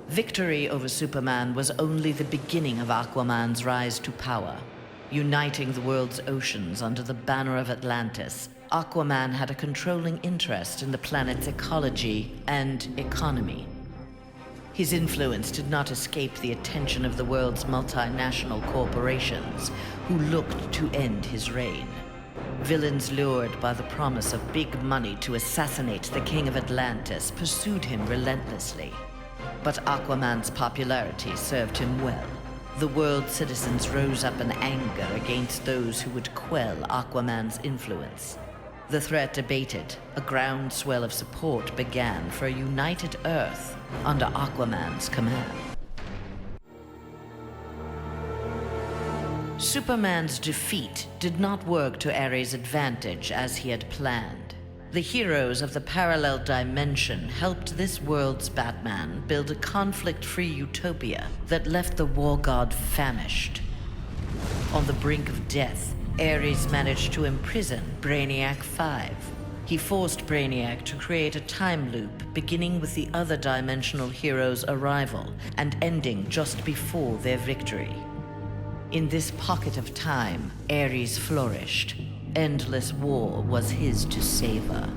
Victory over Superman was only the beginning of Aquaman's rise to power. Uniting the world's oceans under the banner of Atlantis, Aquaman had a controlling interest in the planet's ecology and economy. His influence did not escape the attention of the world's multinational corporations, who looked to end his reign. Villains lured by the promise of big money to assassinate the King of Atlantis pursued him relentlessly. But Aquaman's popularity served him well. The world's citizens rose up in anger against those who would quell Aquaman's influence. The threat abated. A groundswell of support began for a united Earth under Aquaman's command. Superman's defeat did not work to Ares' advantage as he had planned. The heroes of the parallel dimension helped this world's Batman build a conflict-free utopia that left the war god famished. On the brink of death, Ares managed to imprison Brainiac 5. He forced Brainiac to create a time loop beginning with the other dimensional heroes' arrival and ending just before their victory. In this pocket of time, Ares flourished. Endless war was his to savor.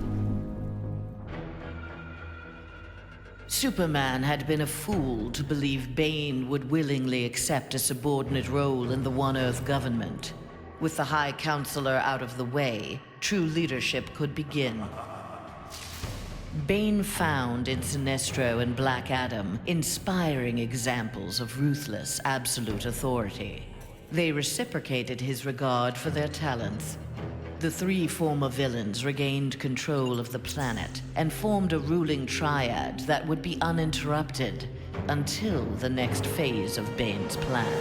Superman had been a fool to believe Bane would willingly accept a subordinate role in the One Earth government. With the High Counselor out of the way, true leadership could begin. Bane found in Sinestro and Black Adam inspiring examples of ruthless, absolute authority. They reciprocated his regard for their talents. The three former villains regained control of the planet and formed a ruling triad that would be uninterrupted until the next phase of Bane's plan.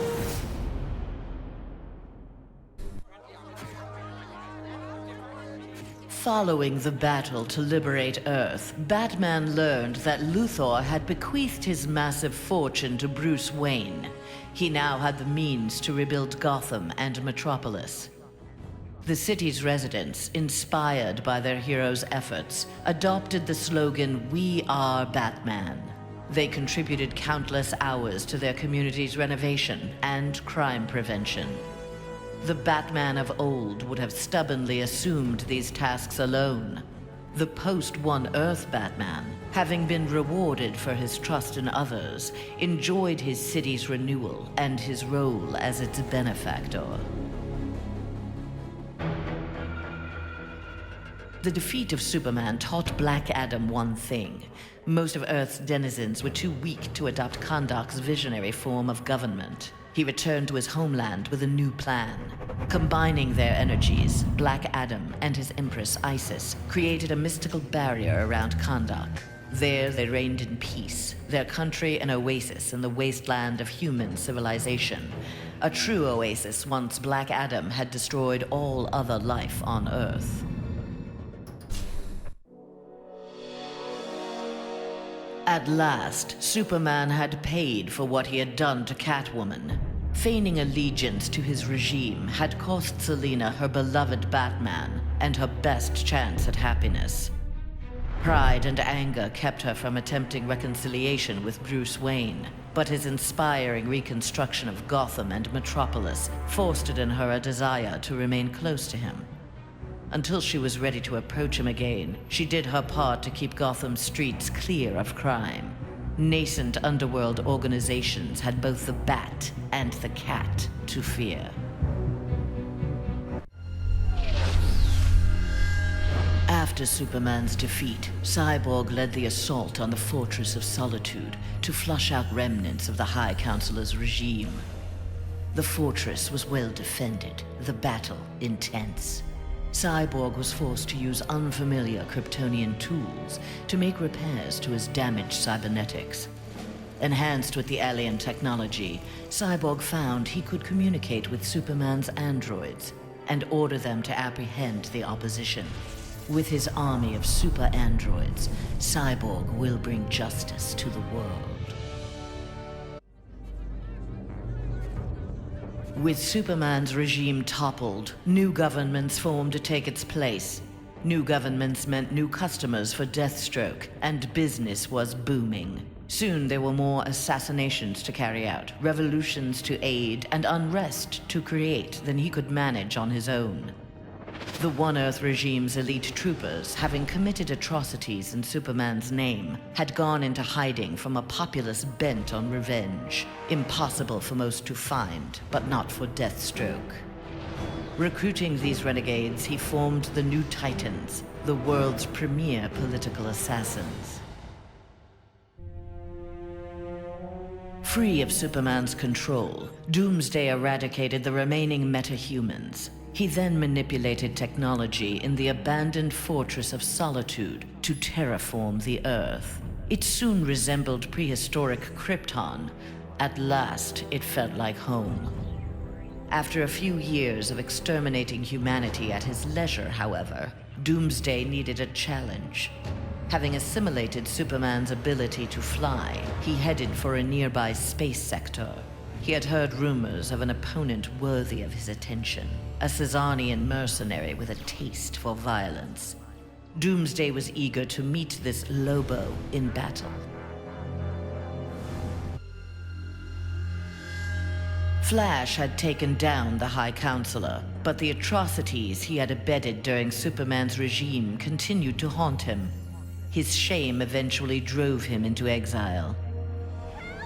Following the battle to liberate Earth, Batman learned that Luthor had bequeathed his massive fortune to Bruce Wayne. He now had the means to rebuild Gotham and Metropolis. The city's residents, inspired by their hero's efforts, adopted the slogan, "We are Batman." They contributed countless hours to their community's renovation and crime prevention. The Batman of old would have stubbornly assumed these tasks alone. The post-One Earth Batman, having been rewarded for his trust in others, enjoyed his city's renewal and his role as its benefactor. The defeat of Superman taught Black Adam one thing. Most of Earth's denizens were too weak to adopt Kahndaq's visionary form of government. He returned to his homeland with a new plan. Combining their energies, Black Adam and his Empress Isis created a mystical barrier around Kahndaq. There they reigned in peace, their country an oasis in the wasteland of human civilization. A true oasis once Black Adam had destroyed all other life on Earth. At last, Superman had paid for what he had done to Catwoman. Feigning allegiance to his regime had cost Selina her beloved Batman and her best chance at happiness. Pride and anger kept her from attempting reconciliation with Bruce Wayne, but his inspiring reconstruction of Gotham and Metropolis fostered in her a desire to remain close to him. Until she was ready to approach him again, she did her part to keep Gotham's streets clear of crime. Nascent underworld organizations had both the Bat and the Cat to fear. After Superman's defeat, Cyborg led the assault on the Fortress of Solitude to flush out remnants of the High Counselor's regime. The fortress was well defended, the battle intense. Cyborg was forced to use unfamiliar Kryptonian tools to make repairs to his damaged cybernetics. Enhanced with the alien technology, Cyborg found he could communicate with Superman's androids and order them to apprehend the opposition. With his army of super androids, Cyborg will bring justice to the world. With Superman's regime toppled, new governments formed to take its place. New governments meant new customers for Deathstroke, and business was booming. Soon there were more assassinations to carry out, revolutions to aid, and unrest to create than he could manage on his own. The One Earth regime's elite troopers, having committed atrocities in Superman's name, had gone into hiding from a populace bent on revenge. Impossible for most to find, but not for Deathstroke. Recruiting these renegades, he formed the New Titans, the world's premier political assassins. Free of Superman's control, Doomsday eradicated the remaining metahumans. He then manipulated technology in the abandoned Fortress of Solitude to terraform the Earth. It soon resembled prehistoric Krypton. At last, it felt like home. After a few years of exterminating humanity at his leisure, however, Doomsday needed a challenge. Having assimilated Superman's ability to fly, he headed for a nearby space sector. He had heard rumors of an opponent worthy of his attention, a Caesarian mercenary with a taste for violence. Doomsday was eager to meet this Lobo in battle. Flash had taken down the High Counselor, but the atrocities he had abetted during Superman's regime continued to haunt him. His shame eventually drove him into exile.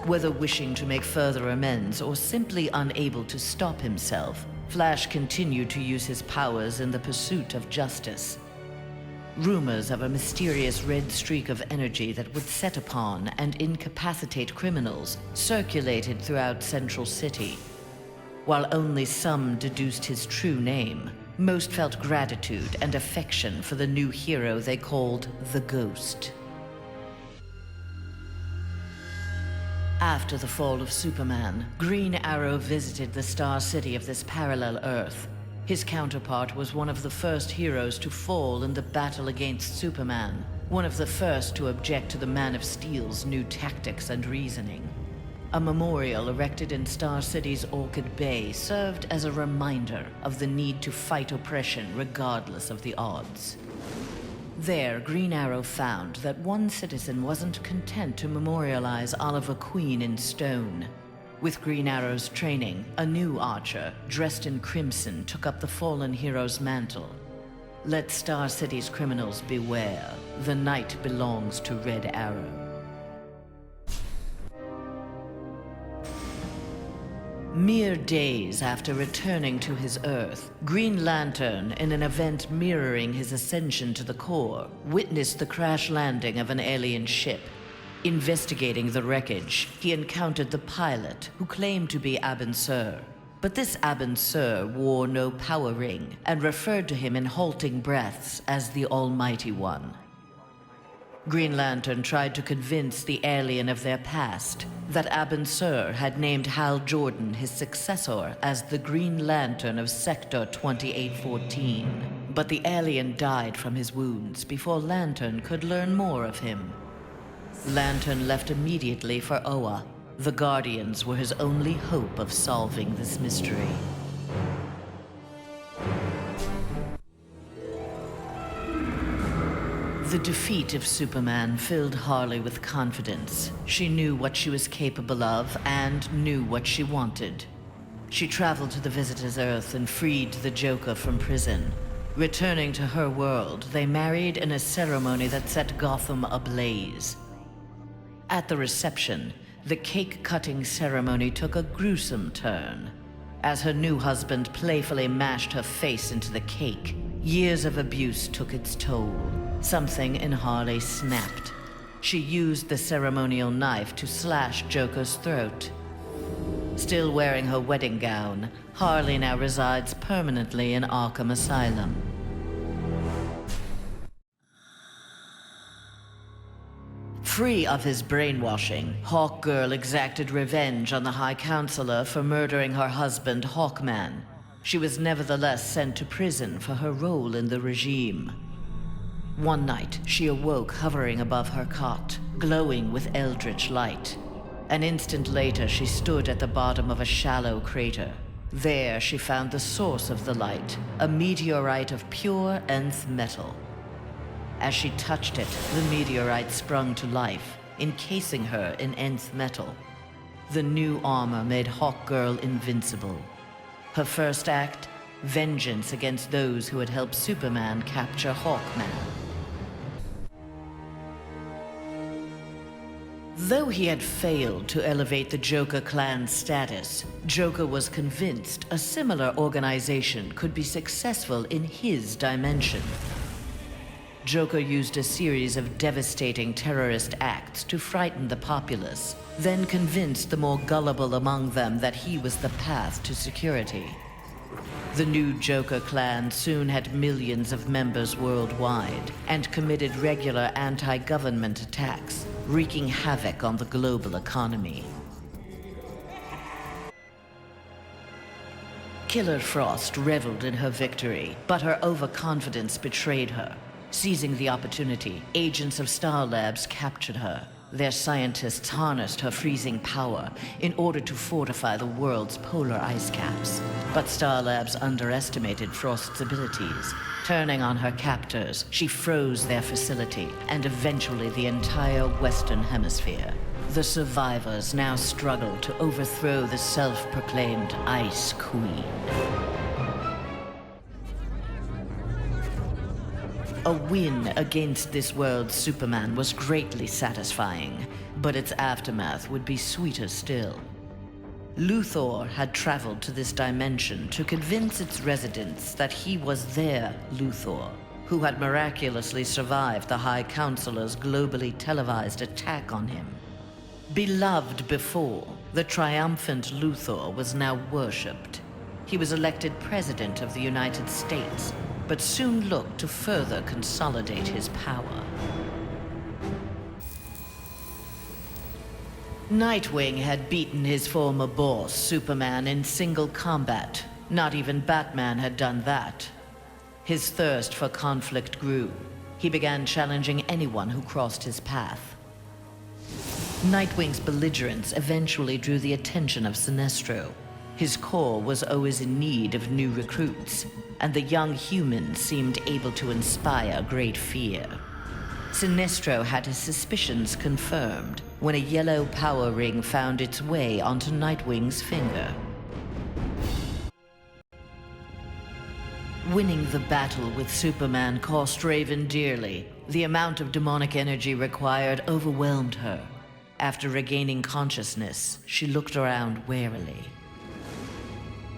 Whether wishing to make further amends or simply unable to stop himself, Flash continued to use his powers in the pursuit of justice. Rumors of a mysterious red streak of energy that would set upon and incapacitate criminals circulated throughout Central City. While only some deduced his true name, most felt gratitude and affection for the new hero they called the Ghost. After the fall of Superman, Green Arrow visited the Star City of this parallel Earth. His counterpart was one of the first heroes to fall in the battle against Superman, one of the first to object to the Man of Steel's new tactics and reasoning. A memorial erected in Star City's Orchid Bay served as a reminder of the need to fight oppression regardless of the odds. There, Green Arrow found that one citizen wasn't content to memorialize Oliver Queen in stone. With Green Arrow's training, a new archer, dressed in crimson, took up the fallen hero's mantle. Let Star City's criminals beware. The night belongs to Red Arrow. Mere days after returning to his Earth, Green Lantern, in an event mirroring his ascension to the core, witnessed the crash landing of an alien ship. Investigating the wreckage, he encountered the pilot, who claimed to be Abin Sur. But this Abin Sur wore no power ring and referred to him in halting breaths as the Almighty One. Green Lantern tried to convince the alien of their past, that Abin Sur had named Hal Jordan, his successor, as the Green Lantern of Sector 2814. But the alien died from his wounds before Lantern could learn more of him. Lantern left immediately for Oa. The Guardians were his only hope of solving this mystery. The defeat of Superman filled Harley with confidence. She knew what she was capable of and knew what she wanted. She traveled to the Visitor's Earth and freed the Joker from prison. Returning to her world, they married in a ceremony that set Gotham ablaze. At the reception, the cake-cutting ceremony took a gruesome turn. As her new husband playfully mashed her face into the cake, years of abuse took its toll. Something in Harley snapped. She used the ceremonial knife to slash Joker's throat. Still wearing her wedding gown, Harley now resides permanently in Arkham Asylum. Free of his brainwashing, Hawkgirl exacted revenge on the High Counselor for murdering her husband, Hawkman. She was nevertheless sent to prison for her role in the regime. One night, she awoke hovering above her cot, glowing with eldritch light. An instant later, she stood at the bottom of a shallow crater. There, she found the source of the light, a meteorite of pure nth metal. As she touched it, the meteorite sprung to life. encasing her in nth metal. The new armor made Hawkgirl invincible. Her first act, vengeance against those who had helped Superman capture Hawkman. Though he had failed to elevate the Joker clan's status, Joker was convinced a similar organization could be successful in his dimension. Joker used a series of devastating terrorist acts to frighten the populace, then convinced the more gullible among them that he was the path to security. The new Joker clan soon had millions of members worldwide and committed regular anti-government attacks, wreaking havoc on the global economy. Killer Frost reveled in her victory, but her overconfidence betrayed her. Seizing the opportunity, agents of Star Labs captured her. Their scientists harnessed her freezing power in order to fortify the world's polar ice caps. But Star Labs underestimated Frost's abilities. Turning on her captors, she froze their facility and eventually the entire Western Hemisphere. The survivors now struggle to overthrow the self-proclaimed Ice Queen. A win against this world's Superman was greatly satisfying, but its aftermath would be sweeter still. Luthor had traveled to this dimension to convince its residents that he was their Luthor, who had miraculously survived the High Counselor's globally televised attack on him. Beloved before, the triumphant Luthor was now worshipped. He was elected President of the United States, but soon looked to further consolidate his power. Nightwing had beaten his former boss, Superman, in single combat. Not even Batman had done that. His thirst for conflict grew. He began challenging anyone who crossed his path. Nightwing's belligerence eventually drew the attention of Sinestro. His corps was always in need of new recruits, and the young humans seemed able to inspire great fear. Sinestro had his suspicions confirmed when a yellow power ring found its way onto Nightwing's finger. Winning the battle with Superman cost Raven dearly. The amount of demonic energy required overwhelmed her. After regaining consciousness, she looked around warily.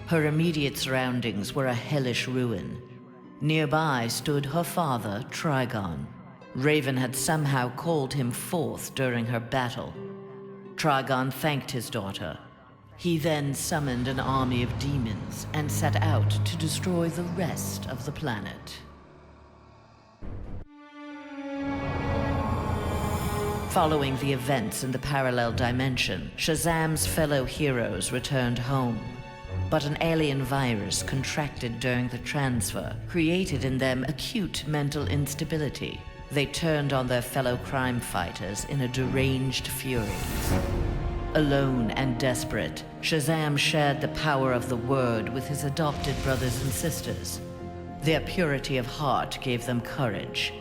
Her immediate surroundings were a hellish ruin. Nearby stood her father, Trigon. Raven had somehow called him forth during her battle. Trigon thanked his daughter. He then summoned an army of demons and set out to destroy the rest of the planet. Following the events in the parallel dimension, Shazam's fellow heroes returned home. But an alien virus contracted during the transfer created in them acute mental instability. They turned on their fellow crime fighters in a deranged fury. Alone and desperate, Shazam shared the power of the word with his adopted brothers and sisters. Their purity of heart gave them courage.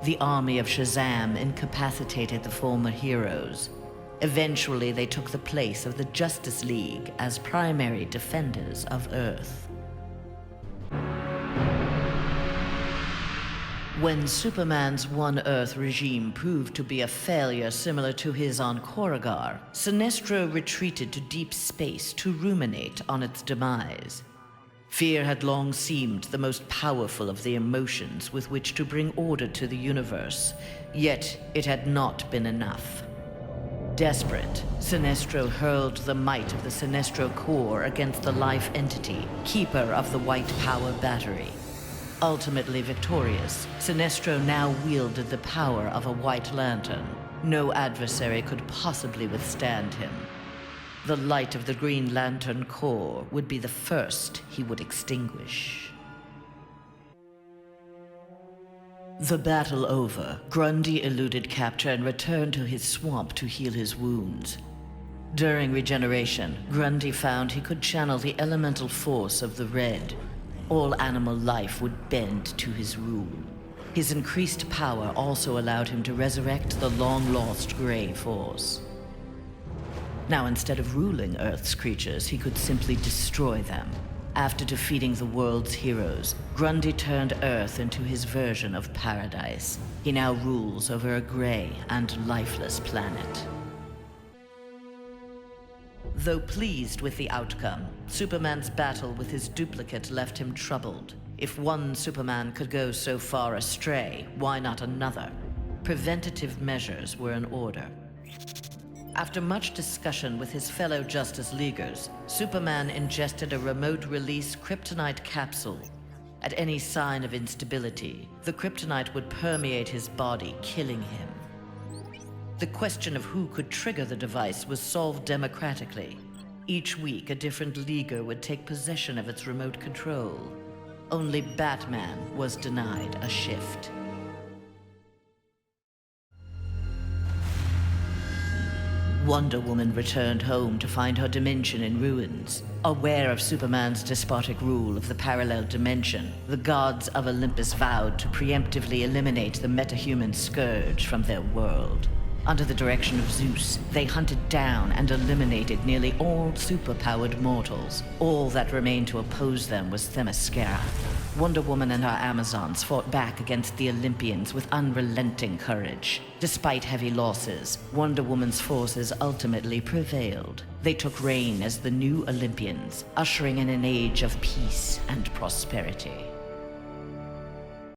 The army of Shazam incapacitated the former heroes. Eventually, they took the place of the Justice League as primary defenders of Earth. When Superman's One Earth regime proved to be a failure similar to his on Korugar, Sinestro retreated to deep space to ruminate on its demise. Fear had long seemed the most powerful of the emotions with which to bring order to the universe, yet it had not been enough. Desperate, Sinestro hurled the might of the Sinestro Corps against the life entity, keeper of the White Power Battery. Ultimately victorious, Sinestro now wielded the power of a White Lantern. No adversary could possibly withstand him. The light of the Green Lantern Corps would be the first he would extinguish. The battle over, Grundy eluded capture and returned to his swamp to heal his wounds. During regeneration, Grundy found he could channel the elemental force of the Red. All animal life would bend to his rule. His increased power also allowed him to resurrect the long-lost Grey Force. Now, instead of ruling Earth's creatures, he could simply destroy them. After defeating the world's heroes, Grundy turned Earth into his version of paradise. He now rules over a gray and lifeless planet. Though pleased with the outcome, Superman's battle with his duplicate left him troubled. If one Superman could go so far astray, why not another? Preventative measures were in order. After much discussion with his fellow Justice Leaguers, Superman ingested a remote-release kryptonite capsule. At any sign of instability, the kryptonite would permeate his body, killing him. The question of who could trigger the device was solved democratically. Each week, a different Leaguer would take possession of its remote control. Only Batman was denied a shift. Wonder Woman returned home to find her dimension in ruins. Aware of Superman's despotic rule of the parallel dimension, the gods of Olympus vowed to preemptively eliminate the metahuman scourge from their world. Under the direction of Zeus, they hunted down and eliminated nearly all superpowered mortals. All that remained to oppose them was Themyscira. Wonder Woman and her Amazons fought back against the Olympians with unrelenting courage. Despite heavy losses, Wonder Woman's forces ultimately prevailed. They took reign as the new Olympians, ushering in an age of peace and prosperity.